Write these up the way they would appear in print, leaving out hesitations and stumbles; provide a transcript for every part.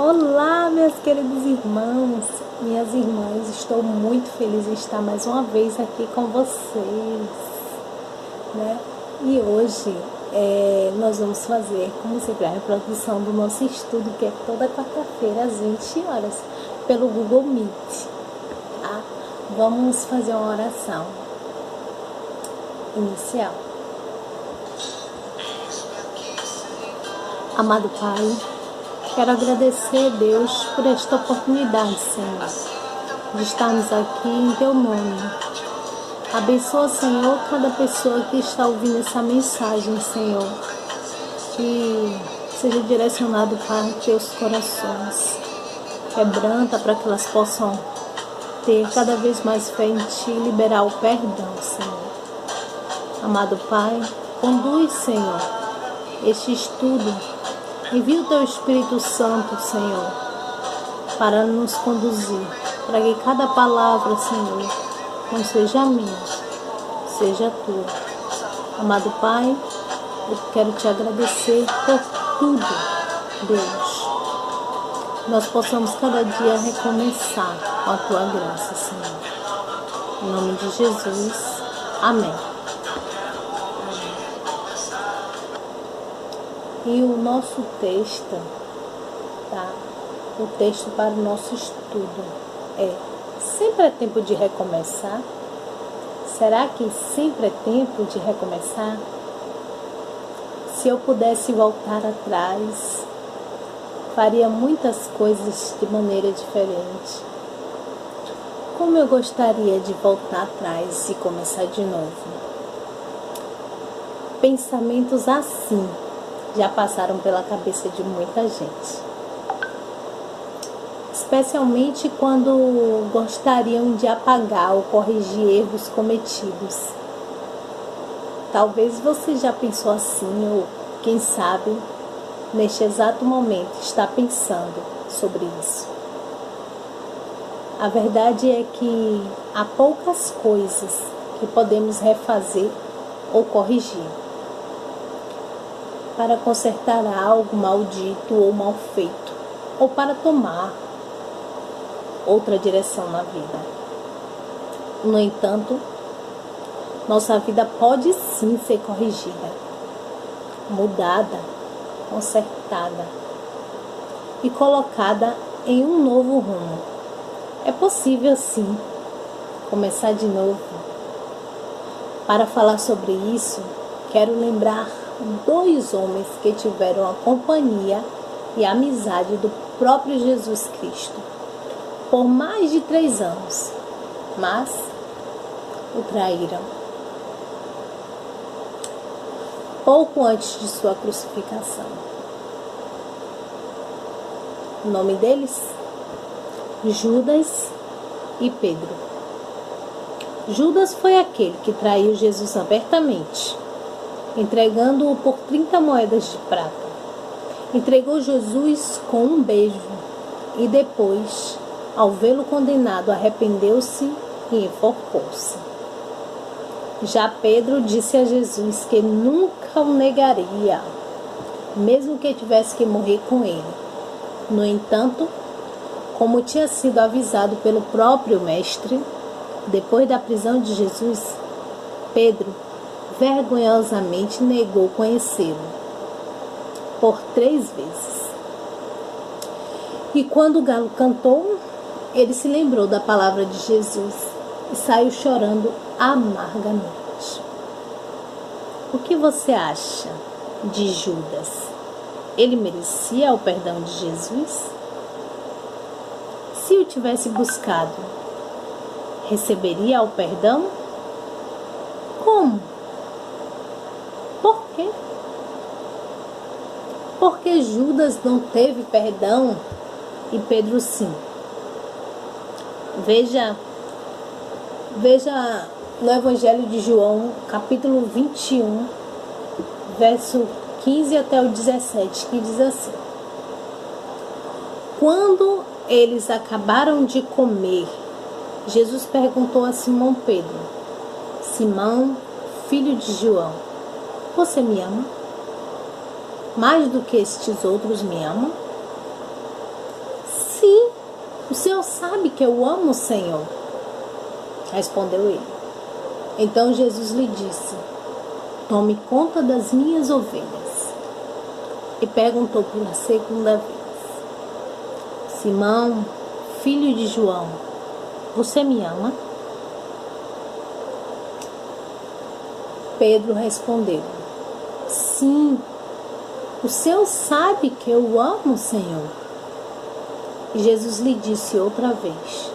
Olá, meus queridos irmãos, minhas irmãs, estou muito feliz em estar mais uma vez aqui com vocês, né? E hoje nós vamos fazer, como sempre, a reprodução do nosso estudo, que é toda quarta-feira às 20 horas, pelo Google Meet, tá? Vamos fazer uma oração inicial. Amado Pai, quero agradecer a Deus por esta oportunidade, Senhor, de estarmos aqui em Teu nome. Abençoa, Senhor, cada pessoa que está ouvindo essa mensagem, Senhor, que seja direcionado para Teus corações. Quebranta para que elas possam ter cada vez mais fé em Ti e liberar o perdão, Senhor. Amado Pai, conduz, Senhor, este estudo. Envia o Teu Espírito Santo, Senhor, para nos conduzir, para que cada palavra, Senhor, não seja minha, seja Tua. Amado Pai, eu quero Te agradecer por tudo, Deus. Nós possamos cada dia recomeçar com a Tua graça, Senhor. Em nome de Jesus, amém. E o nosso texto, tá? O texto para o nosso estudo é: sempre é tempo de recomeçar? Será que sempre é tempo de recomeçar? Se eu pudesse voltar atrás, faria muitas coisas de maneira diferente. Como eu gostaria de voltar atrás e começar de novo? Pensamentos assim já passaram pela cabeça de muita gente, especialmente quando gostariam de apagar ou corrigir erros cometidos. Talvez você já pensou assim, ou quem sabe, neste exato momento está pensando sobre isso. A verdade é que há poucas coisas que podemos refazer ou corrigir para consertar algo maldito ou mal feito, ou para tomar outra direção na vida. No entanto, nossa vida pode sim ser corrigida, mudada, consertada e colocada em um novo rumo. É possível sim começar de novo. Para falar sobre isso, quero lembrar dois homens que tiveram a companhia e a amizade do próprio Jesus Cristo por mais de 3 anos, mas o traíram pouco antes de sua crucificação. O nome deles? Judas e Pedro. Judas foi aquele que traiu Jesus abertamente, entregando-o por 30 moedas de prata. Entregou Jesus com um beijo e depois, ao vê-lo condenado, arrependeu-se e enforcou-se. Já Pedro disse a Jesus que nunca o negaria, mesmo que tivesse que morrer com ele. No entanto, como tinha sido avisado pelo próprio Mestre, depois da prisão de Jesus, Pedro vergonhosamente negou conhecê-lo por 3 vezes. E quando o galo cantou, ele se lembrou da palavra de Jesus e saiu chorando amargamente. O que você acha de Judas? Ele merecia o perdão de Jesus? Se o tivesse buscado, receberia o perdão? Como? Por quê? Porque Judas não teve perdão e Pedro sim. Veja no Evangelho de João, capítulo 21, verso 15 até o 17, que diz assim: Quando eles acabaram de comer, Jesus perguntou a Simão Pedro: Simão, filho de João, você me ama? Mais do que estes outros me amam? O Senhor sabe que eu amo o Senhor. Respondeu ele. Então Jesus lhe disse: tome conta das minhas ovelhas. E perguntou pela segunda vez: Simão, filho de João, você me ama? Pedro respondeu: sim, o Senhor sabe que eu amo o Senhor. E Jesus lhe disse outra vez: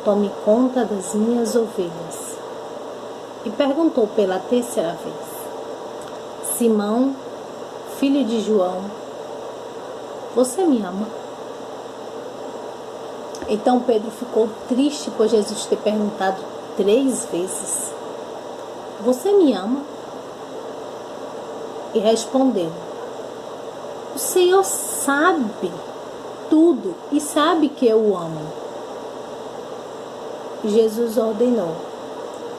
tome conta das minhas ovelhas. E perguntou pela terceira vez: Simão, filho de João, você me ama? Então Pedro ficou triste por Jesus ter perguntado 3 vezes: você me ama? E respondeu: o Senhor sabe tudo e sabe que eu amo. E Jesus ordenou: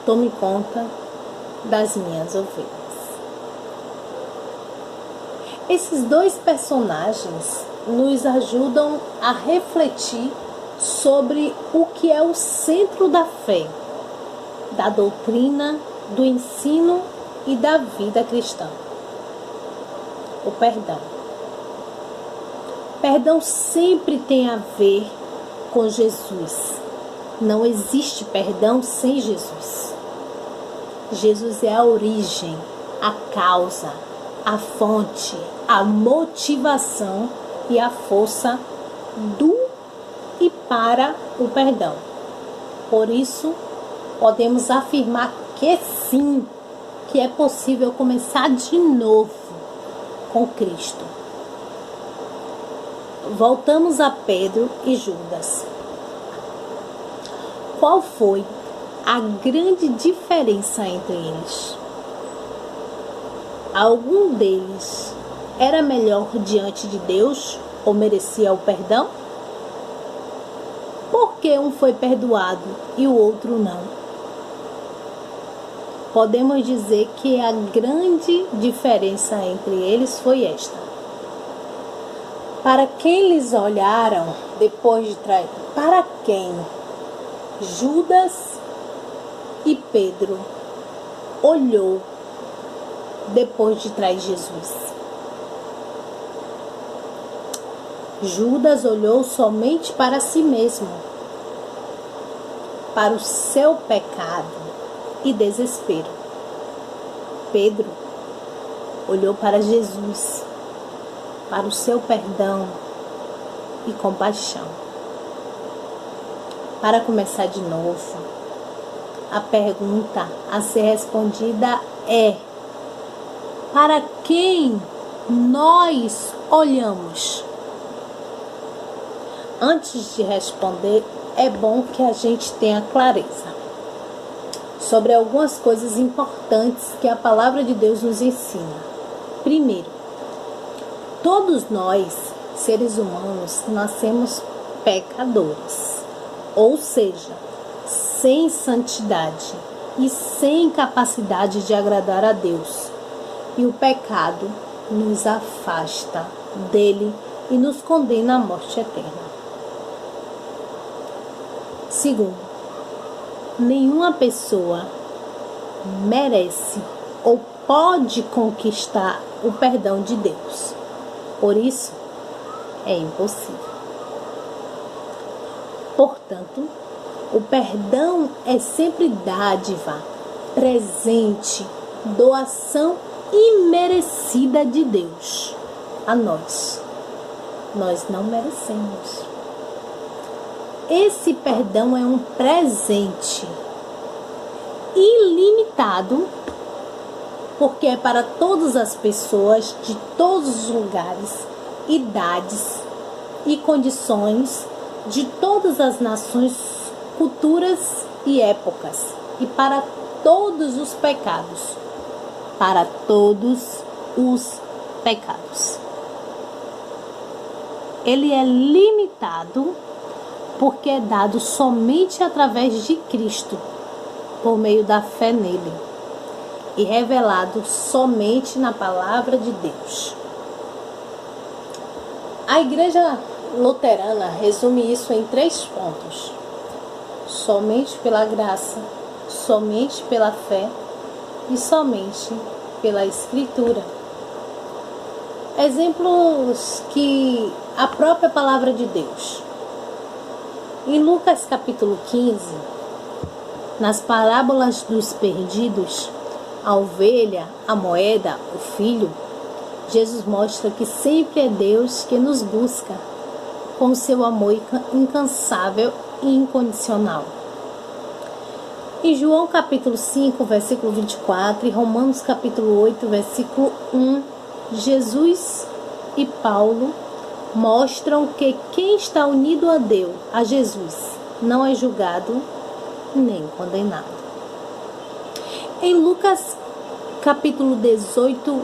tome conta das minhas ovelhas. Esses 2 personagens nos ajudam a refletir sobre o que é o centro da fé, da doutrina, do ensino e da vida cristã: o perdão. Perdão sempre tem a ver com Jesus. Não existe perdão sem Jesus. Jesus é a origem, a causa, a fonte, a motivação e a força do e para o perdão. Por isso, podemos afirmar que sim, que é possível começar de novo com Cristo. Voltamos a Pedro e Judas. Qual foi a grande diferença entre eles? Algum deles era melhor diante de Deus ou merecia o perdão? Por que um foi perdoado e o outro não? Podemos dizer que a grande diferença entre eles foi esta: para quem eles olharam depois de trair? Para quem Judas e Pedro olhou depois de trair Jesus? Judas olhou somente para si mesmo, para o seu pecado e desespero. Pedro olhou para Jesus, para o seu perdão e compaixão. Para começar de novo, a pergunta a ser respondida é: para quem nós olhamos? Antes de responder, é bom que a gente tenha clareza sobre algumas coisas importantes que a palavra de Deus nos ensina. Primeiro, todos nós, seres humanos, nascemos pecadores, ou seja, sem santidade e sem capacidade de agradar a Deus. E o pecado nos afasta dele e nos condena à morte eterna. Segundo, nenhuma pessoa merece ou pode conquistar o perdão de Deus. Por isso, é impossível. Portanto, o perdão é sempre dádiva, presente, doação imerecida de Deus a nós. Nós não merecemos. Esse perdão é um presente ilimitado, porque é para todas as pessoas de todos os lugares, idades e condições, de todas as nações, culturas e épocas, e para todos os pecados. Para todos os pecados. Ele é limitado porque é dado somente através de Cristo, por meio da fé nele, e revelado somente na palavra de Deus. A Igreja luterana resume isso em 3 pontos: somente pela graça, somente pela fé e somente pela Escritura. Exemplos que a própria palavra de Deus. Em Lucas capítulo 15, nas parábolas dos perdidos, a ovelha, a moeda, o filho, Jesus mostra que sempre é Deus que nos busca com seu amor incansável e incondicional. Em João capítulo 5, versículo 24 e Romanos capítulo 8, versículo 1, Jesus e Paulo mostram que quem está unido a Deus, a Jesus, não é julgado nem condenado. Em Lucas capítulo 18,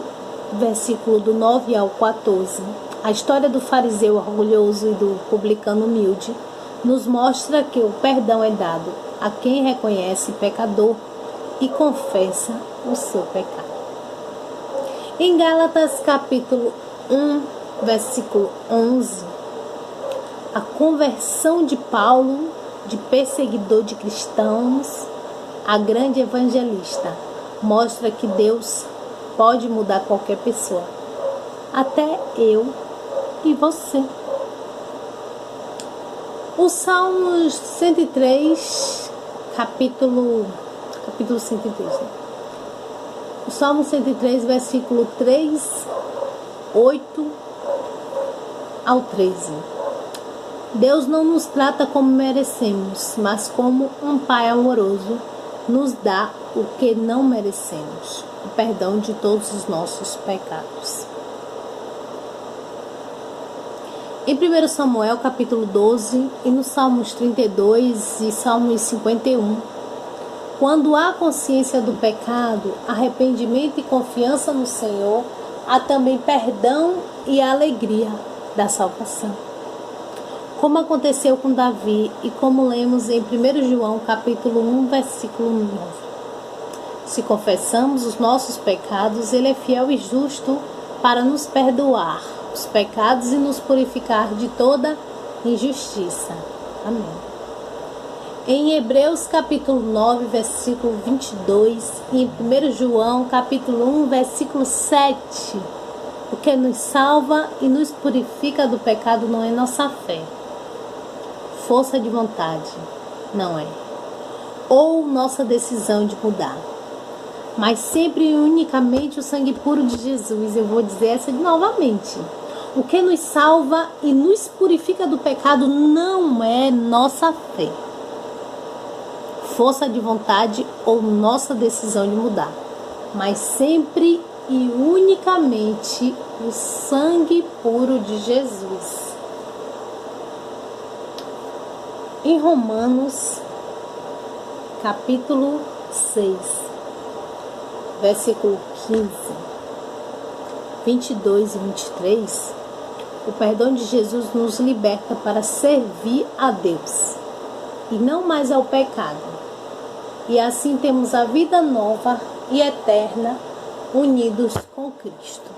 versículo do 9 ao 14, a história do fariseu orgulhoso e do publicano humilde nos mostra que o perdão é dado a quem reconhece pecador e confessa o seu pecado. Em Gálatas capítulo 1, versículo 11, a conversão de Paulo, de perseguidor de cristãos, a grande evangelista, mostra que Deus pode mudar qualquer pessoa, até eu e você. O Salmos 103, capítulo 103, né? O Salmo 103, versículo 3, 8 ao 13. Deus não nos trata como merecemos, mas como um Pai amoroso nos dá o que não merecemos, o perdão de todos os nossos pecados. Em 1 Samuel capítulo 12 e nos Salmos 32 e Salmos 51, quando há consciência do pecado, arrependimento e confiança no Senhor, há também perdão e alegria da salvação. Como aconteceu com Davi e como lemos em 1 João capítulo 1, versículo 9. Se confessamos os nossos pecados, Ele é fiel e justo para nos perdoar os pecados e nos purificar de toda injustiça. Amém. Em Hebreus capítulo 9, versículo 22 e em 1 João capítulo 1, versículo 7, o que nos salva e nos purifica do pecado não é nossa fé, força de vontade, não é, ou nossa decisão de mudar, mas sempre e unicamente o sangue puro de Jesus. Eu vou dizer essa novamente. O que nos salva e nos purifica do pecado não é nossa fé, força de vontade ou nossa decisão de mudar, mas sempre e unicamente o sangue puro de Jesus. Em Romanos capítulo 6, versículo 15, 22 e 23, o perdão de Jesus nos liberta para servir a Deus e não mais ao pecado. E assim temos a vida nova e eterna unidos com Cristo.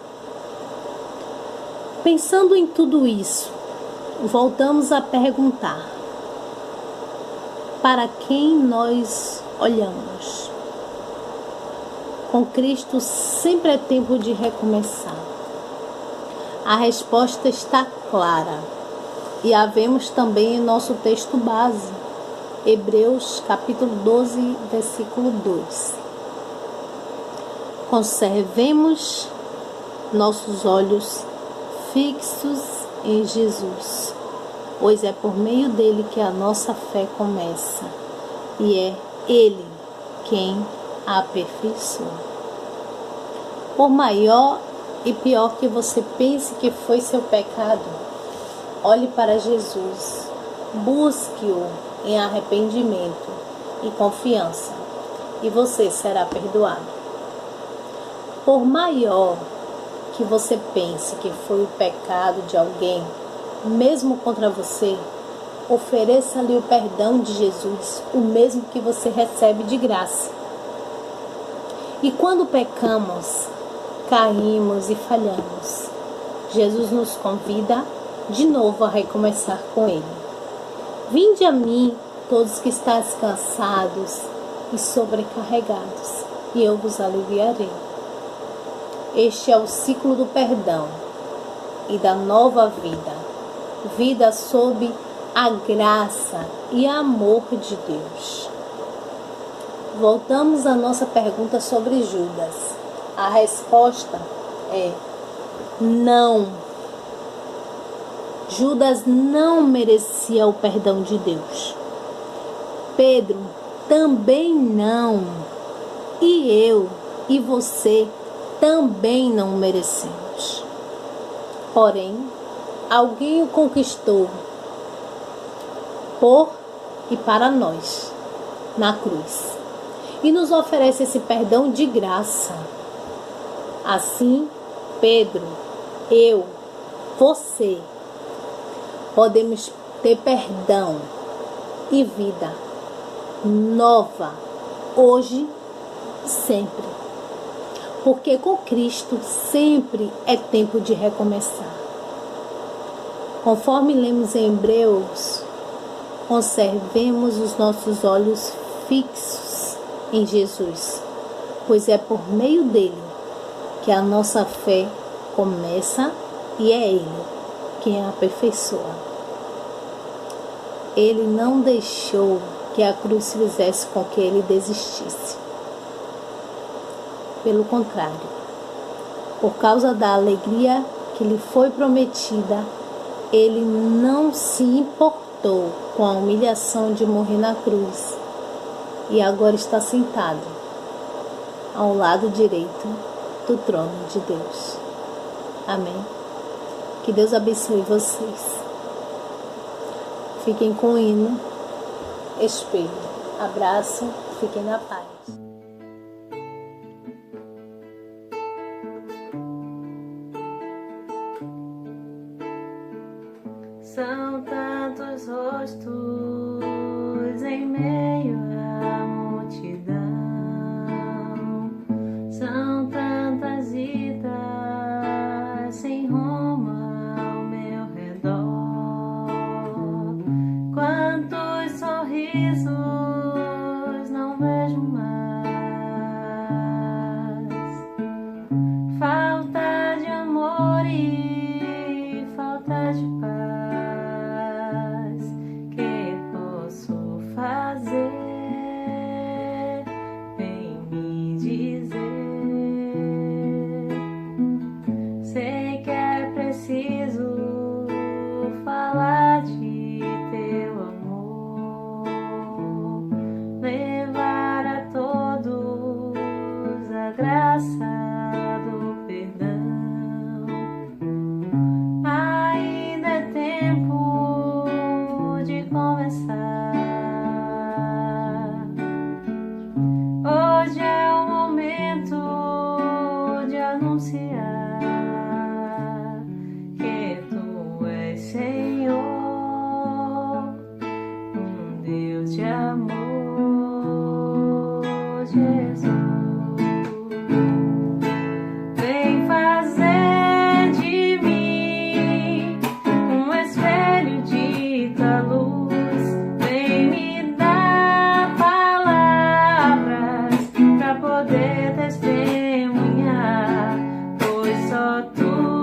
Pensando em tudo isso, voltamos a perguntar: para quem nós olhamos? Com Cristo sempre é tempo de recomeçar. A resposta está clara e a vemos também em nosso texto base, Hebreus capítulo 12, versículo 2. Conservemos nossos olhos fixos em Jesus, pois é por meio dele que a nossa fé começa e é ele quem a aperfeiçoa. Por maior e pior que você pense que foi seu pecado, olhe para Jesus, busque-o em arrependimento e confiança, e você será perdoado. Por maior que você pense que foi o pecado de alguém, mesmo contra você, ofereça-lhe o perdão de Jesus, o mesmo que você recebe de graça. E quando pecamos, caímos e falhamos, Jesus nos convida de novo a recomeçar com Ele. Vinde a mim, todos que estáis cansados e sobrecarregados, e eu vos aliviarei. Este é o ciclo do perdão e da nova vida. Vida sob a graça e amor de Deus. Voltamos à nossa pergunta sobre Judas. A resposta é não. Judas não merecia o perdão de Deus. Pedro também não. E eu e você também não merecemos. Porém, alguém o conquistou por e para nós na cruz e nos oferece esse perdão de graça. Assim, Pedro, eu, você, podemos ter perdão e vida nova, hoje e sempre. Porque com Cristo sempre é tempo de recomeçar. Conforme lemos em Hebreus, conservemos os nossos olhos fixos em Jesus, pois é por meio dele que a nossa fé começa e é ele quem a aperfeiçoa. Ele não deixou que a cruz fizesse com que ele desistisse. Pelo contrário, por causa da alegria que lhe foi prometida, ele não se importou com a humilhação de morrer na cruz e agora está sentado ao lado direito do trono de Deus. Amém. Que Deus abençoe vocês. Fiquem com o hino Espelho. Abraço, fiquem na paz. São tantos rostos em meio à multidão, são tantas idas sem rumo ao meu redor, quantos sorrisos não vejo mais, falta de amor e falta de paz. Sei que é preciso falar de teu amor, levar a todos a graça do perdão. Ainda é tempo de começar. Hoje é o momento de anunciar Senhor, Deus de amor, Jesus, vem fazer de mim um espelho de tua luz, vem me dar palavras para poder testemunhar, pois só tu